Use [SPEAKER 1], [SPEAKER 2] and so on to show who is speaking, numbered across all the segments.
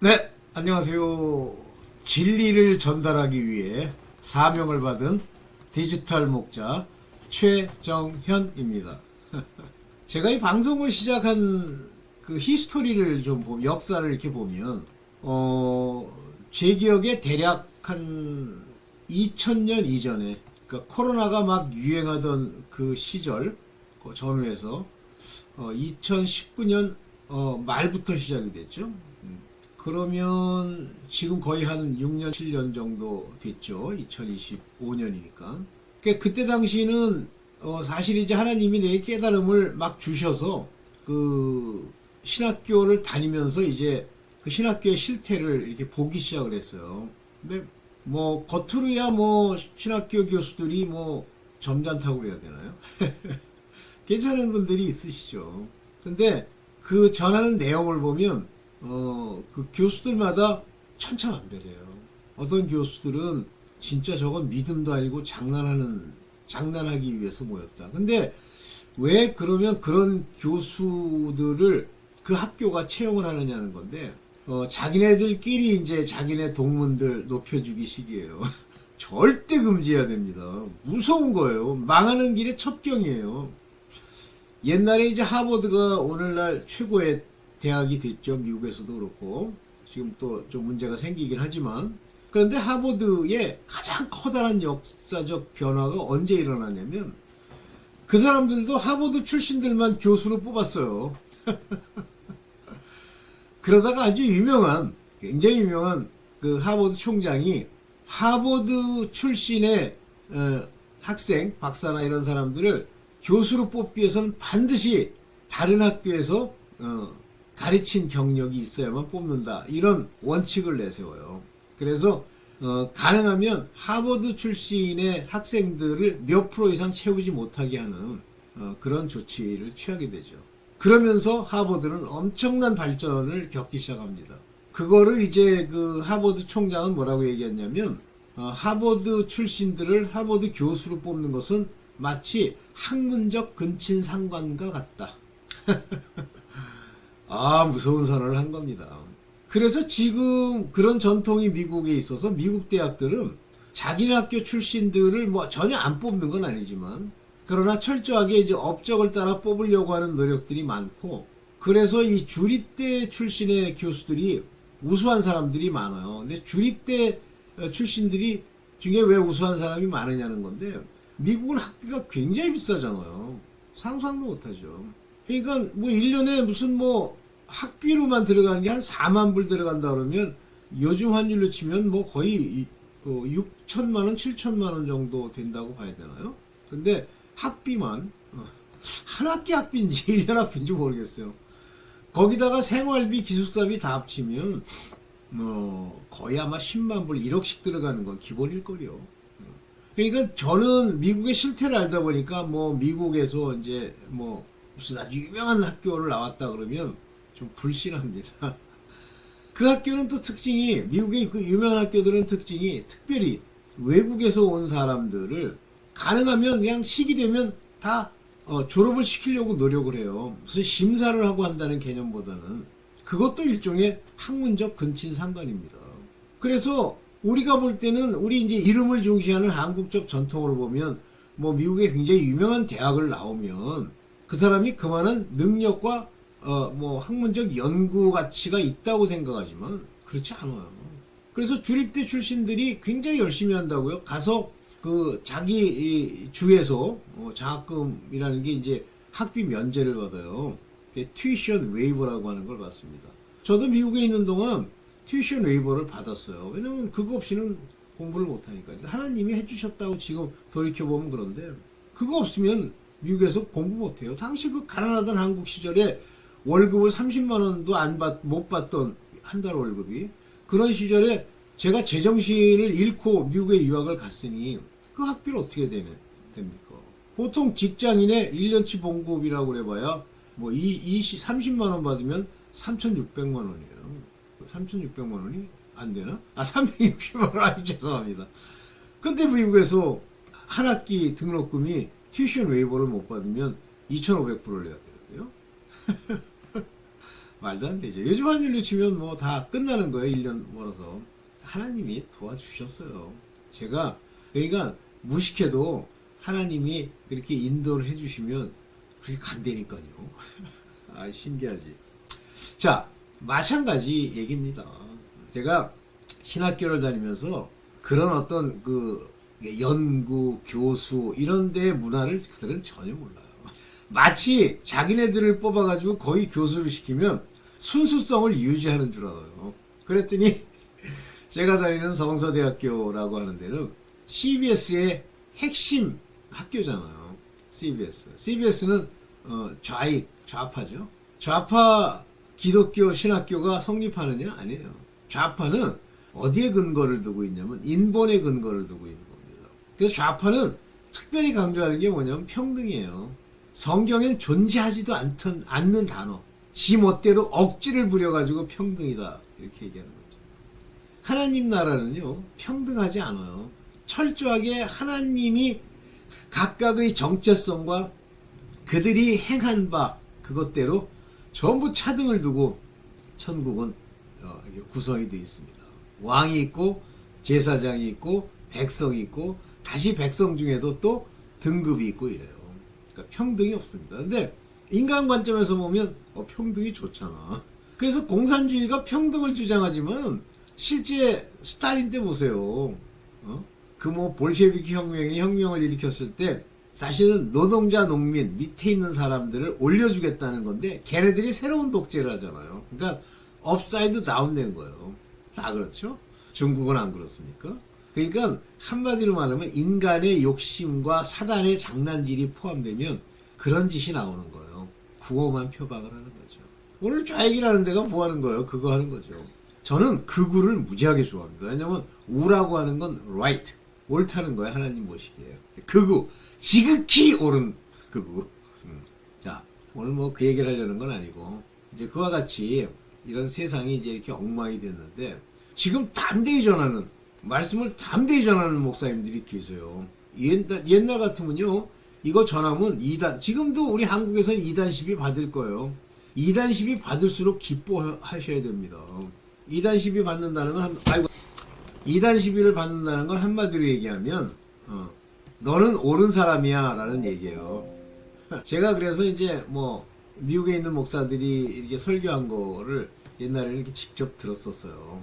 [SPEAKER 1] 네, 안녕하세요. 진리를 전달하기 위해 사명을 받은 디지털 목자 최정현입니다. 제가 이 방송을 시작한 그 히스토리를 좀 보면, 역사를 이렇게 보면, 제 기억에 대략 한 2000년 이전에, 그러니까 코로나가 막 유행하던 그 시절, 그 전후에서, 2019년 말부터 시작이 됐죠. 그러면 지금 거의 한 6년, 7년 정도 됐죠. 2025년이니까. 그때 당시는 사실 이제 하나님이 내 깨달음을 막 주셔서 그 신학교를 다니면서 이제 그 신학교의 실태를 이렇게 보기 시작을 했어요. 근데 뭐 겉으로야 뭐 신학교 교수들이 뭐 점잖다고 그래야 되나요? 괜찮은 분들이 있으시죠. 근데 그 전하는 내용을 보면 그 교수들마다 천차만별이에요. 어떤 교수들은 진짜 저건 믿음도 아니고 장난하기 위해서 모였다. 근데 왜 그러면 그런 교수들을 그 학교가 채용을 하느냐는 건데, 자기네들끼리 이제 자기네 동문들 높여주기 식이에요. 절대 금지해야 됩니다. 무서운 거예요. 망하는 길의 첩경이에요. 옛날에 이제 하버드가 오늘날 최고의 대학이 됐죠. 미국에서도 그렇고. 지금 또 좀 문제가 생기긴 하지만. 그런데 하버드의 가장 커다란 역사적 변화가 언제 일어나냐면, 그 사람들도 하버드 출신들만 교수로 뽑았어요. 그러다가 아주 굉장히 유명한 그 하버드 총장이 하버드 출신의 학생, 박사나 이런 사람들을 교수로 뽑기 위해서는 반드시 다른 학교에서 가르친 경력이 있어야만 뽑는다. 이런 원칙을 내세워요. 그래서 가능하면 하버드 출신의 학생들을 몇 프로 이상 채우지 못하게 하는 그런 조치를 취하게 되죠. 그러면서 하버드는 엄청난 발전을 겪기 시작합니다. 그거를 이제 그 하버드 총장은 뭐라고 얘기했냐면, 하버드 출신들을 하버드 교수로 뽑는 것은 마치 학문적 근친상관과 같다. 무서운 선언을 한 겁니다. 그래서 지금 그런 전통이 미국에 있어서 미국 대학들은 자기네 학교 출신들을 뭐 전혀 안 뽑는 건 아니지만, 그러나 철저하게 이제 업적을 따라 뽑으려고 하는 노력들이 많고, 그래서 이 주립대 출신의 교수들이 우수한 사람들이 많아요. 근데 주립대 출신들이 중에 왜 우수한 사람이 많으냐는 건데, 미국은 학비가 굉장히 비싸잖아요. 상상도 못하죠. 그러니까 뭐 1년에 무슨 뭐 학비로만 들어가는 게 한 4만 불 들어간다 그러면 요즘 환율로 치면 뭐 거의 6천만 원, 7천만 원 정도 된다고 봐야 되나요? 근데 학비만 한 학기 학비인지 1년 학비인지 모르겠어요. 거기다가 생활비, 기숙사비 다 합치면 거의 아마 10만 불, 1억씩 들어가는 건 기본일걸요. 그러니까 저는 미국의 실태를 알다 보니까 뭐 미국에서 이제 뭐 무슨 아주 유명한 학교를 나왔다 그러면 좀 불신합니다. 그 학교는 또 특징이, 미국의 그 유명한 학교들은 특징이 특별히 외국에서 온 사람들을 가능하면 그냥 시기 되면 다 졸업을 시키려고 노력을 해요. 무슨 심사를 하고 한다는 개념보다는 그것도 일종의 학문적 근친상간입니다. 그래서 우리가 볼 때는 우리 이제 이름을 중시하는 한국적 전통으로 보면 뭐 미국의 굉장히 유명한 대학을 나오면 그 사람이 그만한 능력과 뭐 학문적 연구 가치가 있다고 생각하지만 그렇지 않아요. 그래서 주립대 출신들이 굉장히 열심히 한다고요. 가서 그 자기 주에서 장학금이라는 게 이제 학비 면제를 받아요. 튜이션 웨이버라고 하는 걸 받습니다. 저도 미국에 있는 동안 튜이션 웨이버를 받았어요. 왜냐면 그거 없이는 공부를 못하니까. 하나님이 해주셨다고 지금 돌이켜보면 그런데, 그거 없으면 미국에서 공부 못해요. 당시 그 가난하던 한국 시절에 월급을 30만 원도 못 받던 한 달 월급이, 그런 시절에 제가 제정신을 잃고 미국에 유학을 갔으니 그 학비를 어떻게 됩니까? 보통 직장인의 1년치 봉급이라고 그래봐야 뭐 30만 원 받으면 3,600만 원이에요. 3,600만 원이 안 되나? 360만 원, 아니 죄송합니다. 근데 미국에서 한 학기 등록금이 튜이션 웨이버를 못 받으면 2,500불을 내야 되는데요. 말도 안 되죠. 요즘 환율로 치면 뭐 다 끝나는 거예요. 1년 멀어서. 하나님이 도와주셨어요. 제가 그러니까 무식해도 하나님이 그렇게 인도를 해주시면 그렇게 간다니까요. 아, 신기하지. 자, 마찬가지 얘기입니다. 제가 신학교를 다니면서 그런 어떤 그 연구, 교수 이런 데 문화를 그들은 전혀 몰라요. 마치 자기네들을 뽑아가지고 거의 교수를 시키면 순수성을 유지하는 줄 알아요. 그랬더니 제가 다니는 성서대학교라고 하는 데는 CBS의 핵심 학교잖아요. CBS는 좌익, 좌파죠. 좌파 기독교 신학교가 성립하느냐? 아니에요. 좌파는 어디에 근거를 두고 있냐면 인본에 근거를 두고 있는 겁니다. 그래서 좌파는 특별히 강조하는 게 뭐냐면 평등이에요. 성경엔 존재하지도 않는 단어. 지 멋대로 억지를 부려가지고 평등이다. 이렇게 얘기하는 거죠. 하나님 나라는요, 평등하지 않아요. 철저하게 하나님이 각각의 정체성과 그들이 행한 바, 그것대로 전부 차등을 두고 천국은 구성이 되어 있습니다. 왕이 있고, 제사장이 있고, 백성이 있고, 다시 백성 중에도 또 등급이 있고 이래요. 그러니까 평등이 없습니다. 근데 인간 관점에서 보면 평등이 좋잖아. 그래서 공산주의가 평등을 주장하지만 실제 스탈린 때 보세요. 그 뭐 볼셰비키 혁명을 일으켰을 때 사실은 노동자, 농민, 밑에 있는 사람들을 올려주겠다는 건데 걔네들이 새로운 독재를 하잖아요. 그러니까 업사이드 다운 된 거예요. 다 그렇죠? 중국은 안 그렇습니까? 그러니까 한마디로 말하면 인간의 욕심과 사단의 장난질이 포함되면 그런 짓이 나오는 거예요. 구호만 표방을 하는 거죠. 오늘 좌익이라는 데가 뭐 하는 거예요? 그거 하는 거죠. 저는 극우를 무지하게 좋아합니다. 왜냐면 우라고 하는 건 right, 옳다는 거예요. 하나님 보시기에. 극우, 지극히 옳은 극우. 자, 오늘 뭐 그 얘기를 하려는 건 아니고 이제 그와 같이 이런 세상이 이제 이렇게 엉망이 됐는데 지금 담대히 전하는 말씀을 담대히 전하는 목사님들이 계세요. 옛날 같으면요, 이거 전하면 지금도 우리 한국에서는 2단 시비 받을 거예요. 2단 시비 받을수록 기뻐하셔야 됩니다. 2단 시비 받는다는 건, 2단 시비를 받는다는 건 한마디로 얘기하면, 너는 옳은 사람이야 라는 얘기예요. 제가 그래서 이제 뭐, 미국에 있는 목사들이 이렇게 설교한 거를 옛날에는 이렇게 직접 들었었어요.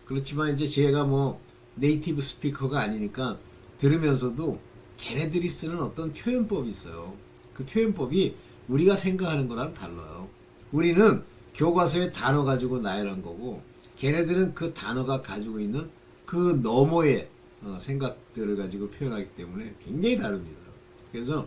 [SPEAKER 1] 그렇지만 이제 제가 뭐, 네이티브 스피커가 아니니까 들으면서도 걔네들이 쓰는 어떤 표현법이 있어요. 그 표현법이 우리가 생각하는 거랑 달라요. 우리는 교과서에 단어 가지고 나열한 거고 걔네들은 그 단어가 가지고 있는 그 너머의 생각들을 가지고 표현하기 때문에 굉장히 다릅니다. 그래서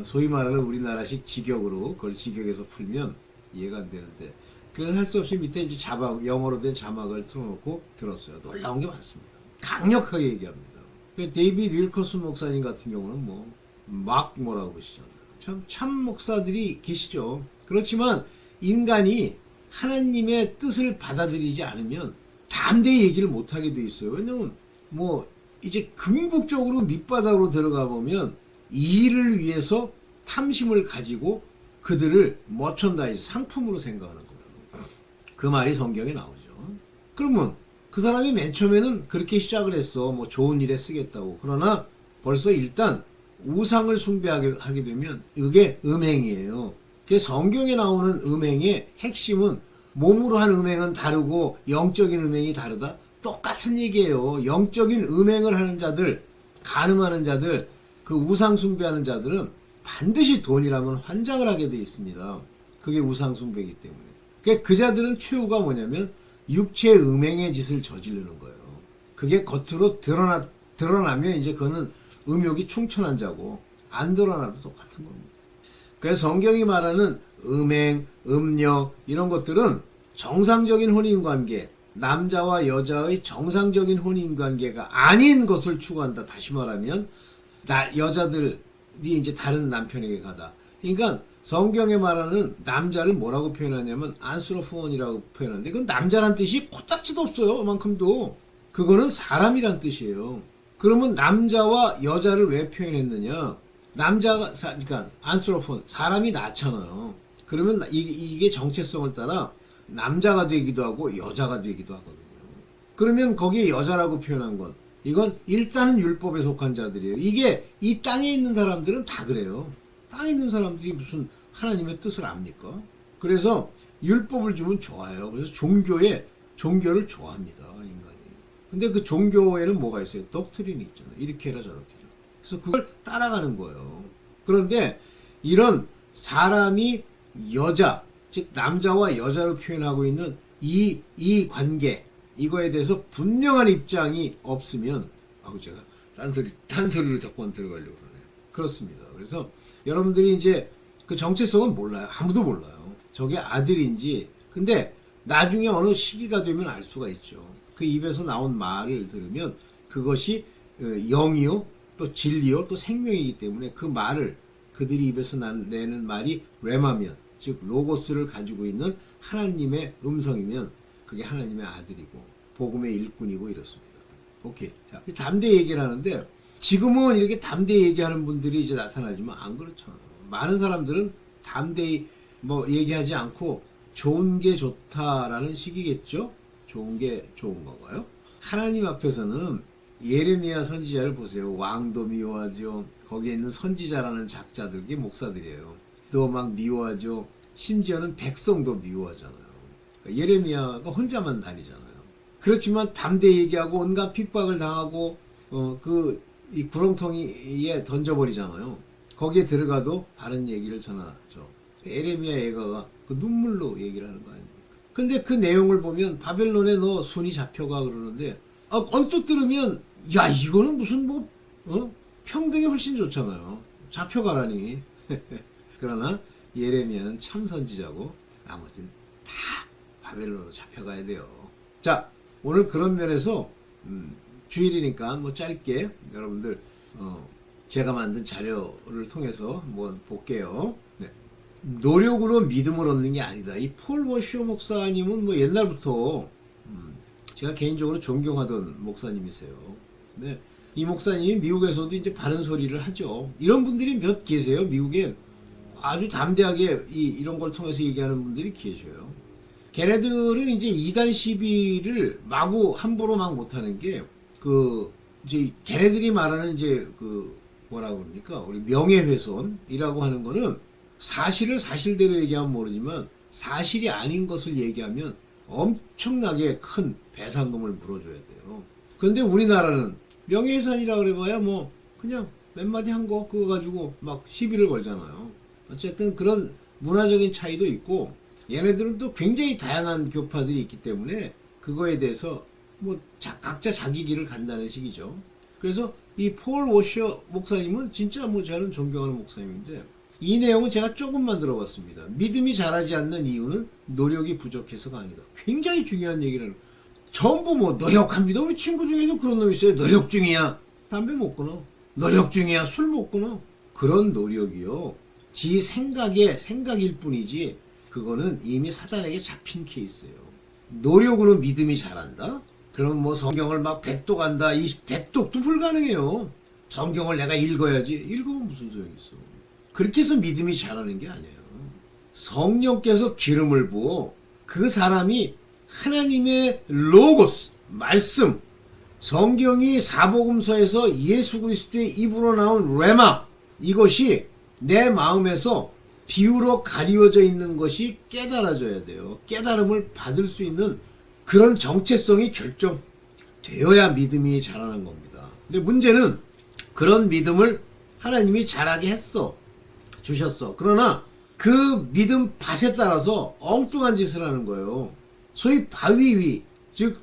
[SPEAKER 1] 소위 말하는 우리나라식 직역으로 그걸 직역해서 풀면 이해가 안 되는데 그래서 할 수 없이 밑에 이제 영어로 된 자막을 틀어놓고 들었어요. 놀라운 게 많습니다. 강력하게 얘기합니다. 데이비드 윌커슨 목사님 같은 경우는 막 뭐라고 그러시잖아요. 참 목사들이 계시죠. 그렇지만 인간이 하나님의 뜻을 받아들이지 않으면 담대히 얘기를 못하게 돼 있어요. 왜냐면 이제 궁극적으로 밑바닥으로 들어가 보면 이 일을 위해서 탐심을 가지고 그들을 머천다이즈 상품으로 생각하는 거예요. 그 말이 성경에 나오죠. 그러면 그 사람이 맨 처음에는 그렇게 시작을 했어. 좋은 일에 쓰겠다고. 그러나 벌써 일단 우상을 숭배하게 되면 이게 음행이에요. 성경에 나오는 음행의 핵심은 몸으로 한 음행은 다르고 영적인 음행이 다르다. 똑같은 얘기예요. 영적인 음행을 하는 자들, 간음하는 자들, 그 우상 숭배하는 자들은 반드시 돈이라면 환장을 하게 돼 있습니다. 그게 우상 숭배이기 때문에. 그 자들은 최후가 뭐냐면 육체 음행의 짓을 저지르는 거예요. 그게 겉으로 드러나면 이제 그거는 음욕이 충천한 자고 안 드러나도 똑같은 겁니다. 그래서 성경이 말하는 음행, 음력 이런 것들은 정상적인 혼인관계, 남자와 여자의 정상적인 혼인관계가 아닌 것을 추구한다. 다시 말하면 여자들이 이제 다른 남편에게 가다. 그러니까 성경에 말하는 남자를 뭐라고 표현하냐면 안스로폰이라고 표현하는데 그건 남자란 뜻이 코딱지도 없어요. 그만큼도. 그거는 사람이란 뜻이에요. 그러면 남자와 여자를 왜 표현했느냐? 그러니까 안스로폰, 사람이 낳잖아요. 그러면 이게 정체성을 따라 남자가 되기도 하고 여자가 되기도 하거든요. 그러면 거기에 여자라고 표현한 건 이건 일단은 율법에 속한 자들이에요. 이게 이 땅에 있는 사람들은 다 그래요. 땅에 있는 사람들이 무슨 하나님의 뜻을 압니까? 그래서 율법을 주면 좋아요. 그래서 종교를 좋아합니다, 인간이. 근데 그 종교에는 뭐가 있어요? 독트린이 있잖아요. 이렇게 해라 저렇게 해라. 그래서 그걸 따라가는 거예요. 그런데 이런 사람이 여자, 즉 남자와 여자로 표현하고 있는 이 관계, 이거에 대해서 분명한 입장이 없으면, 제가 딴소리를 자꾸 들어가려고 그러네요. 그렇습니다. 그래서 여러분들이 이제 그 정체성은 몰라요. 아무도 몰라요. 저게 아들인지. 근데 나중에 어느 시기가 되면 알 수가 있죠. 그 입에서 나온 말을 들으면 그것이 영이요, 또 진리요, 또 생명이기 때문에 그 말을 그들이 입에서 내는 말이 레마면, 즉 로고스를 가지고 있는 하나님의 음성이면 그게 하나님의 아들이고 복음의 일꾼이고 이렇습니다. 오케이. 자, 담대 얘기를 하는데 지금은 이렇게 담대 얘기하는 분들이 이제 나타나지만 안 그렇잖아요. 많은 사람들은 담대히 얘기하지 않고 좋은 게 좋다라는 식이겠죠? 좋은 게 좋은 건가요? 하나님 앞에서는 예레미야 선지자를 보세요. 왕도 미워하죠. 거기에 있는 선지자라는 작자들이 목사들이에요. 또 막 미워하죠. 심지어는 백성도 미워하잖아요. 그러니까 예레미야가 혼자만 다니잖아요. 그렇지만 담대히 얘기하고 온갖 핍박을 당하고 이 구렁텅이에 던져버리잖아요. 거기에 들어가도 바른 얘기를 전하죠. 예레미야 예가가 그 눈물로 얘기를 하는 거 아닙니까? 근데 그 내용을 보면 바벨론에 너 순이 잡혀가 그러는데 언뜻 들으면 야 이거는 무슨 평등이 훨씬 좋잖아요. 잡혀가라니. 그러나 예레미야는 참 선지자고 나머지는 다 바벨론으로 잡혀가야 돼요. 자, 오늘 그런 면에서 주일이니까 짧게 여러분들 제가 만든 자료를 통해서 볼게요. 네. 노력으로 믿음을 얻는 게 아니다. 이 폴 워셔 목사님은 옛날부터 제가 개인적으로 존경하던 목사님이세요. 네. 이 목사님이 미국에서도 이제 바른 소리를 하죠. 이런 분들이 몇 계세요. 미국에 아주 담대하게 이런 걸 통해서 얘기하는 분들이 계셔요. 걔네들은 이제 이단 시비를 마구 함부로 막 못하는 게 이제 걔네들이 말하는 이제 뭐라고 그럽니까? 우리 명예훼손이라고 하는 거는 사실을 사실대로 얘기하면 모르지만 사실이 아닌 것을 얘기하면 엄청나게 큰 배상금을 물어줘야 돼요. 그런데 우리나라는 명예훼손이라 그래봐야 그냥 몇 마디 한 거 그거 가지고 막 시비를 걸잖아요. 어쨌든 그런 문화적인 차이도 있고 얘네들은 또 굉장히 다양한 교파들이 있기 때문에 그거에 대해서 각자 자기 길을 간다는 식이죠. 그래서 이 폴 워셔 목사님은 진짜 저는 존경하는 목사님인데 이 내용은 제가 조금만 들어봤습니다. 믿음이 자라지 않는 이유는 노력이 부족해서가 아니다. 굉장히 중요한 얘기를 하는 거예요. 전부 노력합니다. 우리 친구 중에도 그런 놈 있어요. 노력 중이야. 담배 못 끊어. 노력 중이야. 술 못 끊어. 그런 노력이요. 지 생각일 뿐이지 그거는 이미 사단에게 잡힌 케이스예요. 노력으로 믿음이 자란다? 그럼 성경을 막 100독한다. 100독도 불가능해요. 성경을 내가 읽어야지. 읽으면 무슨 소용이 있어. 그렇게 해서 믿음이 자라는 게 아니에요. 성령께서 기름을 부어 그 사람이 하나님의 로고스, 말씀, 성경이 사복음서에서 예수 그리스도의 입으로 나온 레마, 이것이 내 마음에서 비유로 가리워져 있는 것이 깨달아져야 돼요. 깨달음을 받을 수 있는 그런 정체성이 결정되어야 믿음이 자라는 겁니다. 근데 문제는 그런 믿음을 하나님이 자라게 주셨어. 그러나 그 믿음 밭에 따라서 엉뚱한 짓을 하는 거예요. 소위 바위 위, 즉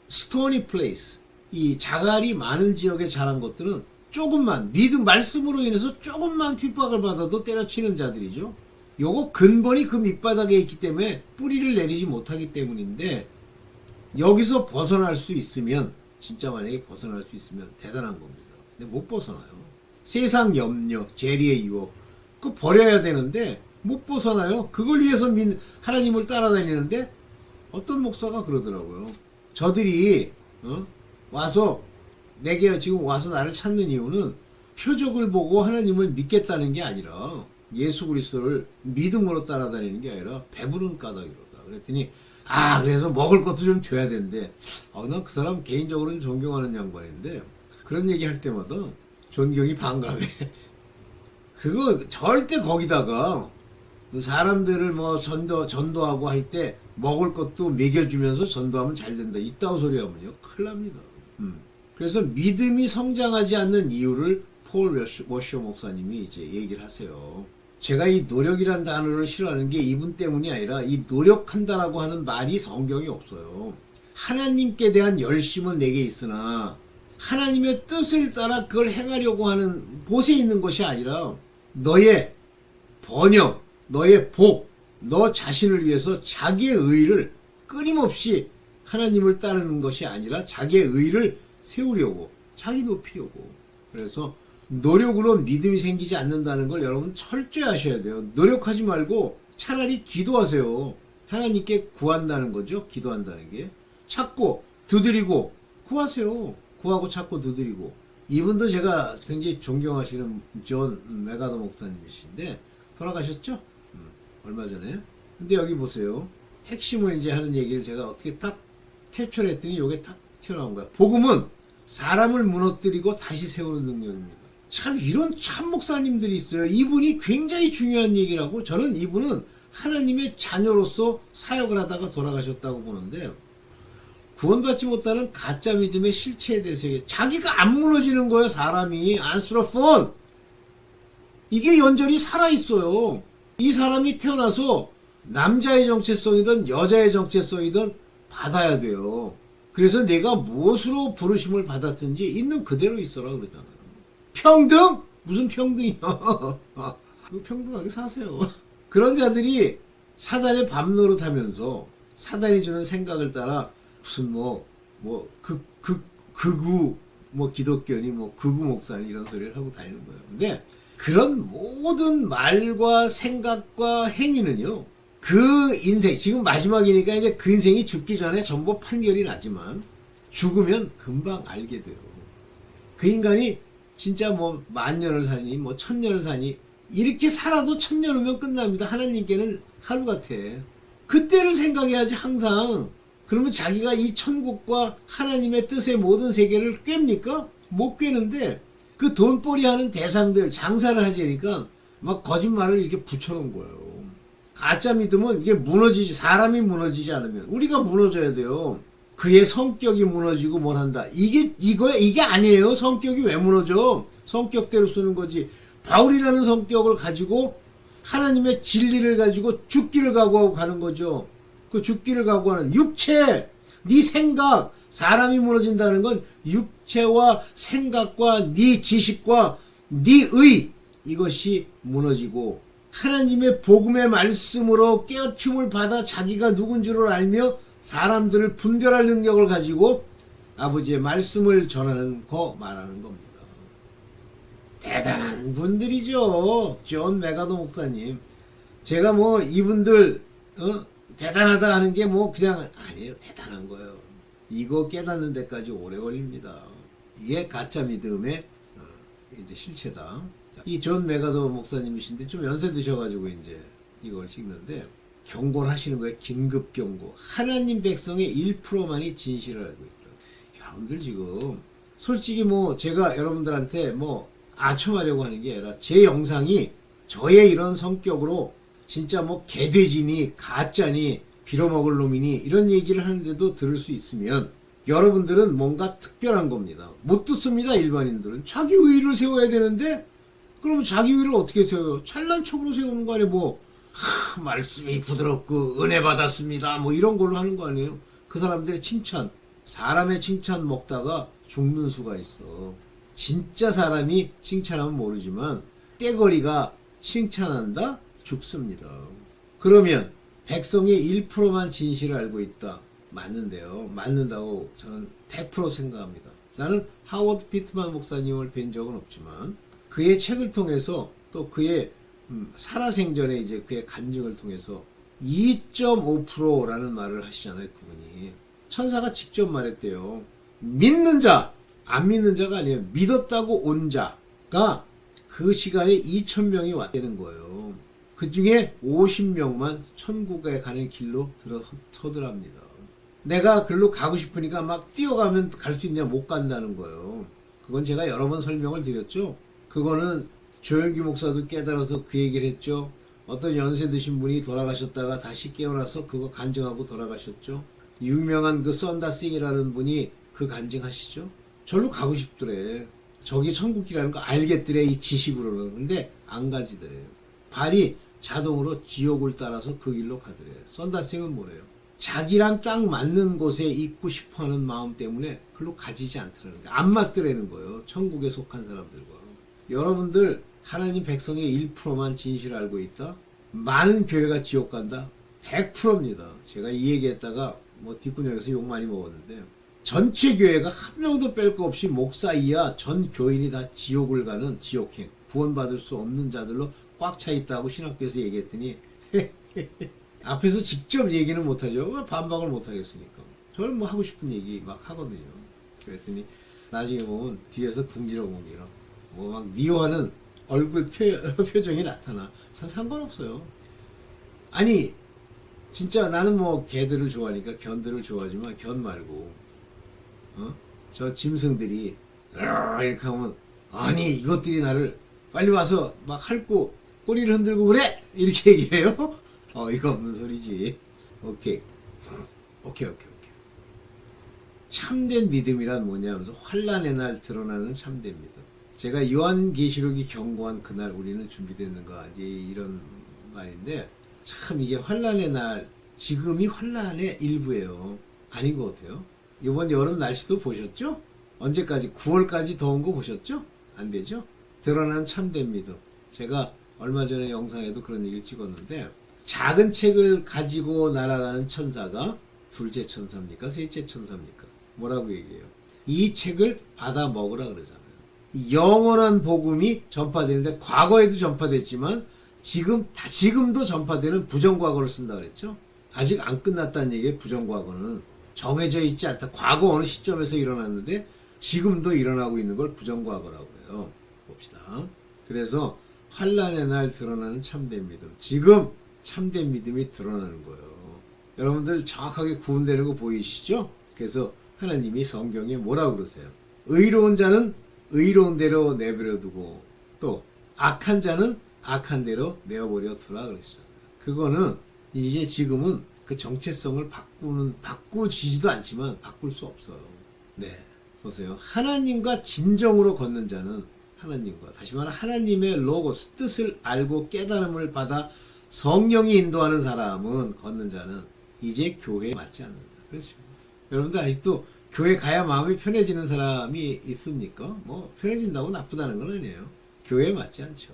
[SPEAKER 1] 스토니 플레이스, 이 자갈이 많은 지역에 자란 것들은 조금만 말씀으로 인해서 조금만 핍박을 받아도 때려치는 자들이죠. 요거 근본이 그 밑바닥에 있기 때문에 뿌리를 내리지 못하기 때문인데 여기서 벗어날 수 있으면 진짜 만약에 벗어날 수 있으면 대단한 겁니다. 근데 못 벗어나요. 세상 염려, 재리의 유혹 그거 버려야 되는데 못 벗어나요. 그걸 위해서 하나님을 따라다니는데 어떤 목사가 그러더라고요. 저들이 내게 지금 와서 나를 찾는 이유는 표적을 보고 하나님을 믿겠다는 게 아니라 예수 그리스도를 믿음으로 따라다니는 게 아니라 배부른 까닭이로다. 그랬더니 그래서 먹을 것도 좀 줘야 된대. 난 그 사람 개인적으로는 존경하는 양반인데 그런 얘기 할 때마다 존경이 반감해. 그거 절대 거기다가 사람들을 뭐 전도하고 할 때 먹을 것도 먹여주면서 전도하면 잘 된다. 이따위 소리 하면요. 큰일 납니다. 그래서 믿음이 성장하지 않는 이유를 폴 워셔 목사님이 이제 얘기를 하세요. 제가 이 노력이란 단어를 싫어하는 게 이분 때문이 아니라 이 노력한다라고 하는 말이 성경에 없어요. 하나님께 대한 열심은 내게 있으나 하나님의 뜻을 따라 그걸 행하려고 하는 곳에 있는 것이 아니라 너의 번영, 너의 복, 너 자신을 위해서 자기의 의를 끊임없이 하나님을 따르는 것이 아니라 자기의 의를 세우려고, 자기 높이려고. 그래서 노력으로 믿음이 생기지 않는다는 걸 여러분 철저히 하셔야 돼요. 노력하지 말고 차라리 기도하세요. 하나님께 구한다는 거죠. 기도한다는 게. 찾고 두드리고 구하세요. 구하고 찾고 두드리고. 이분도 제가 굉장히 존경하시는 존 메가더 목사님이신데 돌아가셨죠? 얼마 전에. 근데 여기 보세요. 핵심을 이제 하는 얘기를 제가 어떻게 딱 캡처를 했더니 이게 딱 튀어나온 거야. 복음은 사람을 무너뜨리고 다시 세우는 능력입니다. 참 이런 참 목사님들이 있어요. 이분이 굉장히 중요한 얘기를 하고 저는 이분은 하나님의 자녀로서 사역을 하다가 돌아가셨다고 보는데 구원받지 못하는 가짜 믿음의 실체에 대해서 자기가 안 무너지는 거예요. 사람이 안스러폰 이게 연절이 살아있어요. 이 사람이 태어나서 남자의 정체성이든 여자의 정체성이든 받아야 돼요. 그래서 내가 무엇으로 부르심을 받았든지 있는 그대로 있어라 그러잖아요. 평등? 무슨 평등이야. 평등하게 사세요. 그런 자들이 사단의 밤 노릇하면서 사단이 주는 생각을 따라 무슨 극우 기독교니 극우 목사니 이런 소리를 하고 다니는 거예요. 근데 그런 모든 말과 생각과 행위는요. 그 인생, 지금 마지막이니까 이제 그 인생이 죽기 전에 전부 판결이 나지만 죽으면 금방 알게 돼요. 그 인간이 진짜 10,000년을 사니 1,000년을 사니 이렇게 살아도 1,000년 후면 끝납니다. 하나님께는 하루 같아. 그때를 생각해야지 항상. 그러면 자기가 이 천국과 하나님의 뜻의 모든 세계를 꿰입니까? 못 꿰는데 그 돈벌이 하는 대상들 장사를 하자니까 막 거짓말을 이렇게 붙여놓은 거예요. 가짜 믿음은 이게 사람이 무너지지 않으면 우리가 무너져야 돼요. 그의 성격이 무너지고 뭘 한다. 이게 아니에요. 성격이 왜 무너져? 성격대로 쓰는 거지. 바울이라는 성격을 가지고 하나님의 진리를 가지고 죽기를 각오하고 가는 거죠. 그 죽기를 각오하는 육체, 네 생각, 사람이 무너진다는 건 육체와 생각과 네 지식과 네 의 이것이 무너지고 하나님의 복음의 말씀으로 깨우침을 받아 자기가 누군지를 알며 사람들을 분별할 능력을 가지고 아버지의 말씀을 전하는 거 말하는 겁니다. 대단한 분들이죠. 존 메가더 목사님. 제가 이분들 대단하다 하는 게 그냥 아니에요. 대단한 거예요. 이거 깨닫는 데까지 오래 걸립니다. 이게 가짜 믿음의 이제 실체다. 이 존 메가더 목사님이신데 좀 연세 드셔가지고 이제 이걸 찍는데 경고를 하시는 거예요. 긴급 경고. 하나님 백성의 1%만이 진실을 알고 있다. 여러분들 지금 솔직히 제가 여러분들한테 아첨하려고 하는 게 아니라 제 영상이 저의 이런 성격으로 진짜 개돼지니 가짜니 빌어먹을 놈이니 이런 얘기를 하는데도 들을 수 있으면 여러분들은 뭔가 특별한 겁니다. 못 듣습니다. 일반인들은. 자기 의의를 세워야 되는데 그러면 자기 의의를 어떻게 세워요? 잘난 척으로 세우는 거 아니에요. 말씀이 부드럽고 은혜 받았습니다. 이런 걸로 하는 거 아니에요? 그 사람들의 칭찬, 사람의 칭찬 먹다가 죽는 수가 있어. 진짜 사람이 칭찬하면 모르지만 떼거리가 칭찬한다? 죽습니다. 그러면 백성의 1%만 진실을 알고 있다. 맞는데요. 맞는다고 저는 100% 생각합니다. 나는 하워드 피트만 목사님을 뵌 적은 없지만 그의 책을 통해서 또 그의 살아생전에 이제 그의 간증을 통해서 2.5%라는 말을 하시잖아요. 그분이. 천사가 직접 말했대요. 믿는 자, 안 믿는 자가 아니에요. 믿었다고 온 자가 그 시간에 2,000명이 왔다는 거예요. 그 중에 50명만 천국에 가는 길로 들어서더랍니다. 내가 글로 가고 싶으니까 막 뛰어가면 갈 수 있냐, 못 간다는 거예요. 그건 제가 여러 번 설명을 드렸죠. 그거는 조영기 목사도 깨달아서 그 얘기를 했죠. 어떤 연세 드신 분이 돌아가셨다가 다시 깨어나서 그거 간증하고 돌아가셨죠. 유명한 그 썬다싱이라는 분이 그 간증하시죠. 절로 가고 싶더래. 저기 천국이라는 거 알겠더래, 이 지식으로는. 근데 안 가지더래요. 발이 자동으로 지옥을 따라서 그 길로 가더래요. 썬다싱은 뭐래요? 자기랑 딱 맞는 곳에 있고 싶어하는 마음 때문에 글로 가지지 않더라는 거예요. 안 맞더라는 거예요. 천국에 속한 사람들과. 여러분들 하나님 백성의 1%만 진실을 알고 있다? 많은 교회가 지옥 간다? 100%입니다. 제가 이 얘기했다가 뭐 뒷구녕에서 욕 많이 먹었는데, 전체 교회가 한 명도 뺄 거 없이 목사 이하 전 교인이 다 지옥을 가는 지옥행, 구원받을 수 없는 자들로 꽉 차 있다고 신학교에서 얘기했더니 앞에서 직접 얘기는 못하죠. 반박을 못하겠으니까. 저는 뭐 하고 싶은 얘기 막 하거든요. 그랬더니 나중에 보면 뒤에서 궁지러 뭐 막 미워하는 얼굴 표정이 나타나. 상관없어요. 아니 진짜 나는 뭐 개들을 좋아하니까 견들을 좋아하지만 견 말고 저 짐승들이 이렇게 하면, 아니 이것들이 나를 빨리 와서 막 핥고 꼬리를 흔들고 그래! 이렇게 얘기를 해요? 이거 없는 소리지. 오케이. 참된 믿음이란 뭐냐 하면서 환란의 날 드러나는 참된 믿음. 제가 요한계시록이 경고한 그날 우리는 준비됐는가, 이제 이런 말인데, 참 이게 환란의 날, 지금이 환란의 일부예요. 아닌 것 같아요. 이번 여름 날씨도 보셨죠? 언제까지? 9월까지 더운 거 보셨죠? 안 되죠? 드러난 참된 믿음. 제가 얼마 전에 영상에도 그런 얘기를 찍었는데, 작은 책을 가지고 날아가는 천사가 둘째 천사입니까? 셋째 천사입니까? 뭐라고 얘기해요? 이 책을 받아 먹으라 그러잖아요. 영원한 복음이 전파되는데, 과거에도 전파됐지만 지금도 전파되는 부정과거를 쓴다 그랬죠? 아직 안 끝났다는 얘기예요. 부정과거는 정해져 있지 않다. 과거 어느 시점에서 일어났는데 지금도 일어나고 있는 걸 부정과거라고 해요. 봅시다. 그래서 환란의 날 드러나는 참된 믿음. 지금 참된 믿음이 드러나는 거예요. 여러분들 정확하게 구분되는 거 보이시죠? 그래서 하나님이 성경에 뭐라고 그러세요? 의로운 자는 의로운 대로 내버려 두고, 또 악한 자는 악한 대로 내어버려 두라 그랬어요. 그거는 이제 지금은 그 정체성을 바꾸지도 않지만 바꿀 수 없어요. 네. 보세요. 하나님과 진정으로 걷는 자는, 하나님과, 다시 말해 하나님의 로고스, 뜻을 알고 깨달음을 받아 성령이 인도하는 사람은, 걷는 자는 이제 교회에 맞지 않는다. 그렇죠. 여러분들 아직도 교회 가야 마음이 편해지는 사람이 있습니까? 뭐 편해진다고 나쁘다는 건 아니에요. 교회에 맞지 않죠.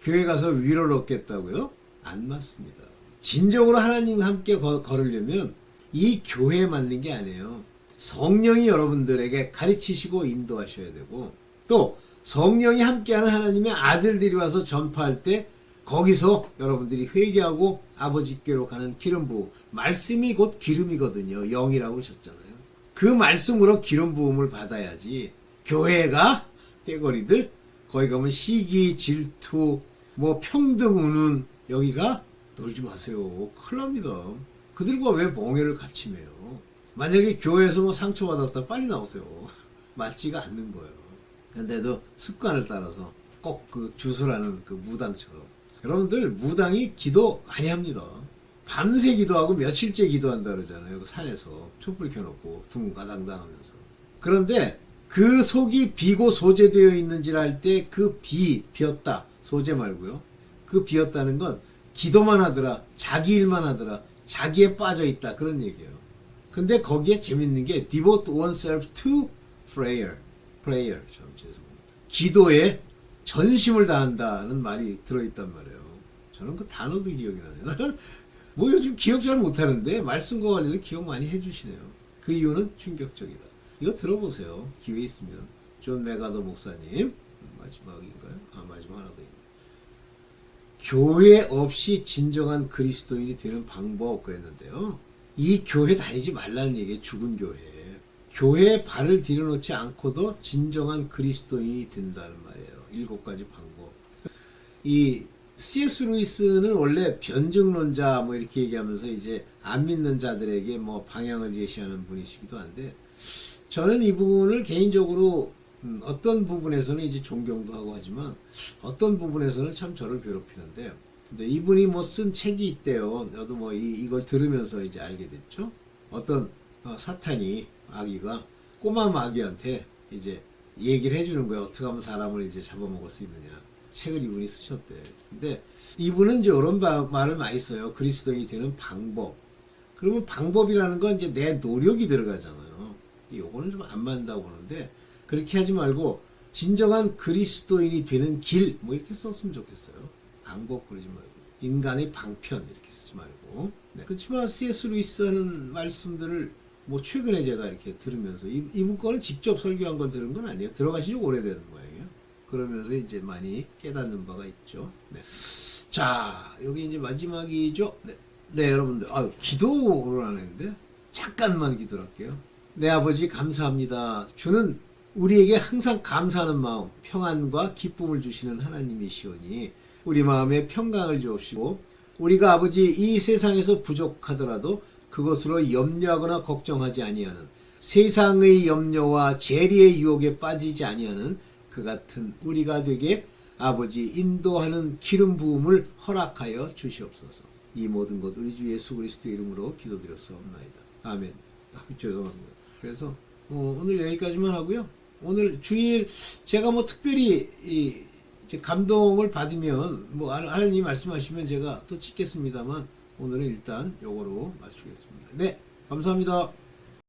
[SPEAKER 1] 교회 가서 위로를 얻겠다고요? 안 맞습니다. 진정으로 하나님과 함께 걸으려면 이 교회에 맞는 게 아니에요. 성령이 여러분들에게 가르치시고 인도하셔야 되고, 또 성령이 함께하는 하나님의 아들들이 와서 전파할 때 거기서 여러분들이 회개하고 아버지께로 가는 기름 부음, 말씀이 곧 기름이거든요. 영이라고 하셨잖아요. 그 말씀으로 기름 부음을 받아야지. 교회가 떼거리들 거기 가면 시기, 질투, 뭐 평등 우는, 여기가 놀지 마세요. 큰일 납니다. 그들과 왜 멍해를 같이 매요? 만약에 교회에서 뭐 상처받았다, 빨리 나오세요. 맞지가 않는 거예요. 근데도 습관을 따라서 꼭 그 주술하는 그 무당처럼. 여러분들 무당이 기도 많이 합니다. 밤새 기도하고 며칠째 기도한다 그러잖아요. 그 산에서 촛불 켜놓고 둥가당당 하면서. 그런데 그 속이 비고 소재되어 있는지를 알 때 그 비었다. 소재 말고요. 그 비었다는 건 기도만 하더라, 자기 일만 하더라, 자기에 빠져 있다, 그런 얘기예요. 근데 거기에 재밌는 게 devote oneself to prayer, 좀 죄송합니다. 기도에 전심을 다한다는 말이 들어있단 말이에요. 저는 그 단어도 기억이 나네요. 나는 뭐 요즘 기억 잘 못하는데 말씀과 관련해서 기억 많이 해주시네요. 그 이유는 충격적이다. 이거 들어보세요. 기회 있으면. 존 메가더 목사님, 마지막인가요? 마지막 하나 더 있네요. 교회 없이 진정한 그리스도인이 되는 방법 그랬는데요. 이 교회 다니지 말라는 얘기예요. 죽은 교회. 교회에 발을 들여놓지 않고도 진정한 그리스도인이 된다는 말이에요. 7가지 방법. 이 C.S. 루이스는 원래 변증론자 뭐 이렇게 얘기하면서 이제 안 믿는 자들에게 뭐 방향을 제시하는 분이시기도 한데, 저는 이 부분을 개인적으로 어떤 부분에서는 이제 존경도 하고 하지만 어떤 부분에서는 참 저를 괴롭히는데, 근데 이분이 뭐 쓴 책이 있대요. 저도 뭐 이걸 들으면서 이제 알게 됐죠. 어떤 사탄이, 마귀가 꼬마 마귀한테 이제 얘기를 해주는 거예요. 어떻게 하면 사람을 이제 잡아먹을 수 있느냐. 책을 이분이 쓰셨대. 근데 이분은 이제 이런 말을 많이 써요. 그리스도인이 되는 방법. 그러면 방법이라는 건 이제 내 노력이 들어가잖아요. 요거는 좀 안 맞는다고 보는데, 그렇게 하지 말고 진정한 그리스도인이 되는 길, 뭐 이렇게 썼으면 좋겠어요. 방법 그러지 말고. 인간의 방편 이렇게 쓰지 말고. 네. 그렇지만 C.S. 루이스 하는 말씀들을 뭐 최근에 제가 이렇게 들으면서 이분 거는 직접 설교한 걸 들은 건 아니에요. 들어가신 지 오래되는 모양이에요. 그러면서 이제 많이 깨닫는 바가 있죠. 네. 자, 여기 이제 마지막이죠. 네, 네 여러분들. 기도를 안 했는데 잠깐만 기도할게요. 네, 아버지 감사합니다. 주는 우리에게 항상 감사하는 마음, 평안과 기쁨을 주시는 하나님이시오니 우리 마음에 평강을 주옵시고, 우리가 아버지 이 세상에서 부족하더라도 그것으로 염려하거나 걱정하지 아니하는, 세상의 염려와 재리의 유혹에 빠지지 아니하는 그 같은 우리가 되게 아버지 인도하는 기름 부음을 허락하여 주시옵소서. 이 모든 것 우리 주 예수 그리스도의 이름으로 기도드렸사옵나이다. 아멘. 죄송합니다. 그래서 오늘 여기까지만 하고요. 오늘 주일 제가 뭐 특별히 감동을 받으면 뭐 하나님 말씀하시면 제가 또 찍겠습니다만, 오늘은 일단 요거로 마치겠습니다. 네, 감사합니다.